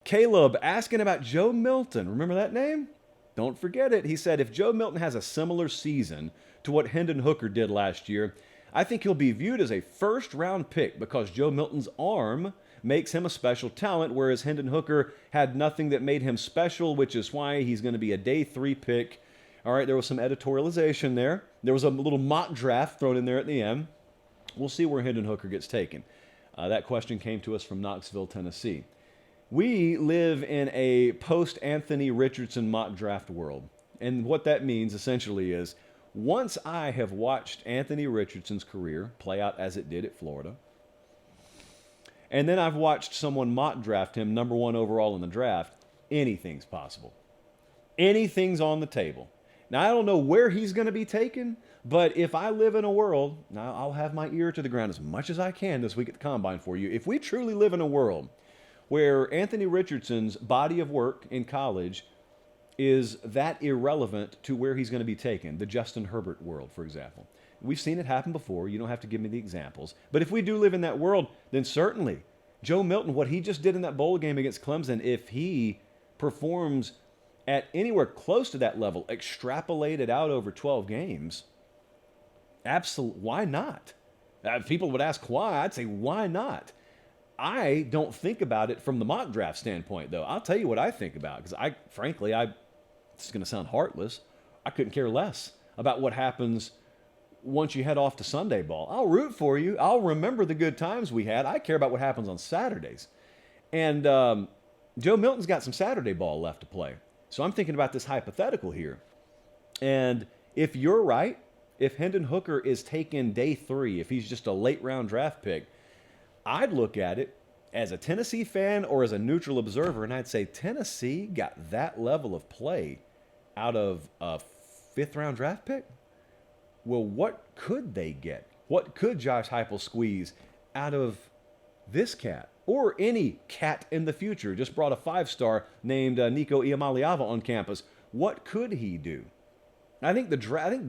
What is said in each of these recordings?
Caleb asking about Joe Milton. Remember that name? Don't forget it. He said, if Joe Milton has a similar season to what Hendon Hooker did last year, I think he'll be viewed as a first-round pick because Joe Milton's arm makes him a special talent, whereas Hendon Hooker had nothing that made him special, which is why he's going to be a day 3 pick. All right, there was some editorialization there. There was a little mock draft thrown in there at the end. We'll see where Hendon Hooker gets taken. That question came to us from Knoxville, Tennessee. We live in a post-Anthony Richardson mock draft world. And what that means essentially is once I have watched Anthony Richardson's career play out as it did at Florida, and then I've watched someone mock draft him number 1 overall in the draft, anything's possible. Anything's on the table. Now, I don't know where he's going to be taken, but if I live in a world, now I'll have my ear to the ground as much as I can this week at the Combine for you. If we truly live in a world where Anthony Richardson's body of work in college is that irrelevant to where he's going to be taken, the Justin Herbert world, for example. We've seen it happen before. You don't have to give me the examples. But if we do live in that world, then certainly Joe Milton, what he just did in that bowl game against Clemson, if he performs at anywhere close to that level, extrapolated out over 12 games, absolutely, why not? If people would ask why, I'd say, why not? I don't think about it from the mock draft standpoint, though. I'll tell you what I think about, because frankly, this is going to sound heartless, I couldn't care less about what happens once you head off to Sunday ball. I'll root for you. I'll remember the good times we had. I care about what happens on Saturdays. And Joe Milton's got some Saturday ball left to play. So I'm thinking about this hypothetical here. And if you're right, if Hendon Hooker is taken day 3, if he's just a late round draft pick, I'd look at it as a Tennessee fan or as a neutral observer, and I'd say Tennessee got that level of play out of a 5th round draft pick? Well, what could they get? What could Josh Heupel squeeze out of this cat? Or any cat in the future? Just brought a 5-star named Nico Iamaleava on campus. What could he do? I think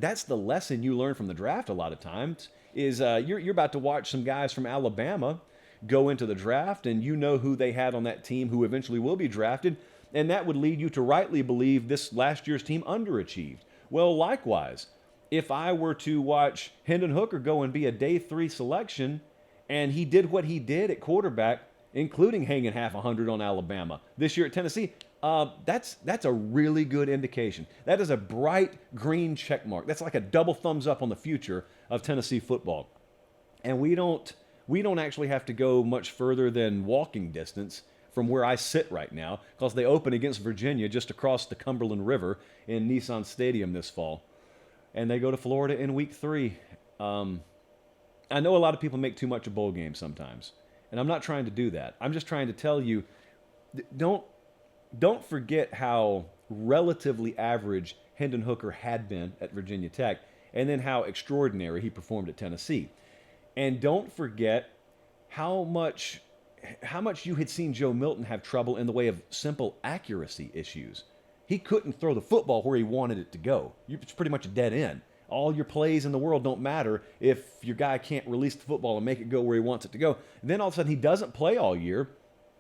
that's the lesson you learn from the draft a lot of times is you're about to watch some guys from Alabama go into the draft, and you know who they had on that team who eventually will be drafted, and that would lead you to rightly believe this last year's team underachieved. Well, likewise, if I were to watch Hendon Hooker go and be a day 3 selection, and he did what he did at quarterback, including hanging half 100 on Alabama this year at Tennessee, that's a really good indication. That is a bright green check mark. That's like a double thumbs up on the future of Tennessee football. And we don't actually have to go much further than walking distance from where I sit right now, because they open against Virginia just across the Cumberland River in Nissan Stadium this fall. And they go to Florida in week 3. I know a lot of people make too much of bowl games sometimes, and I'm not trying to do that. I'm just trying to tell you, don't forget how relatively average Hendon Hooker had been at Virginia Tech, and then how extraordinary he performed at Tennessee. And don't forget how much you had seen Joe Milton have trouble in the way of simple accuracy issues. He couldn't throw the football where he wanted it to go. It's pretty much a dead end. All your plays in the world don't matter if your guy can't release the football and make it go where he wants it to go. And then all of a sudden he doesn't play all year.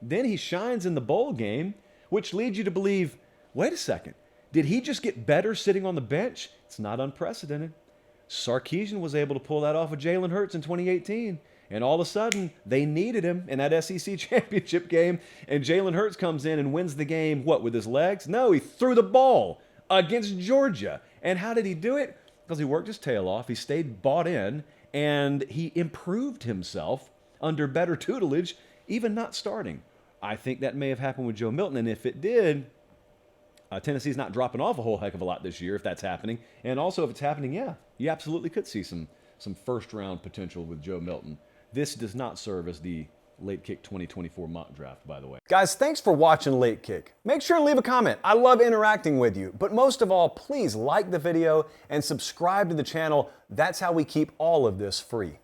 Then he shines in the bowl game, which leads you to believe, wait a second, did he just get better sitting on the bench? It's not unprecedented. Sarkisian was able to pull that off with Jalen Hurts in 2018. And all of a sudden, they needed him in that SEC championship game. And Jalen Hurts comes in and wins the game, what, with his legs? No, he threw the ball against Georgia. And how did he do it? Because he worked his tail off. He stayed bought in. And he improved himself under better tutelage, even not starting. I think that may have happened with Joe Milton. And if it did, Tennessee's not dropping off a whole heck of a lot this year if that's happening. And also, if it's happening, yeah, you absolutely could see some first-round potential with Joe Milton. This does not serve as the Late Kick 2024 mock draft, by the way. Guys, thanks for watching Late Kick. Make sure to leave a comment. I love interacting with you. But most of all, please like the video and subscribe to the channel. That's how we keep all of this free.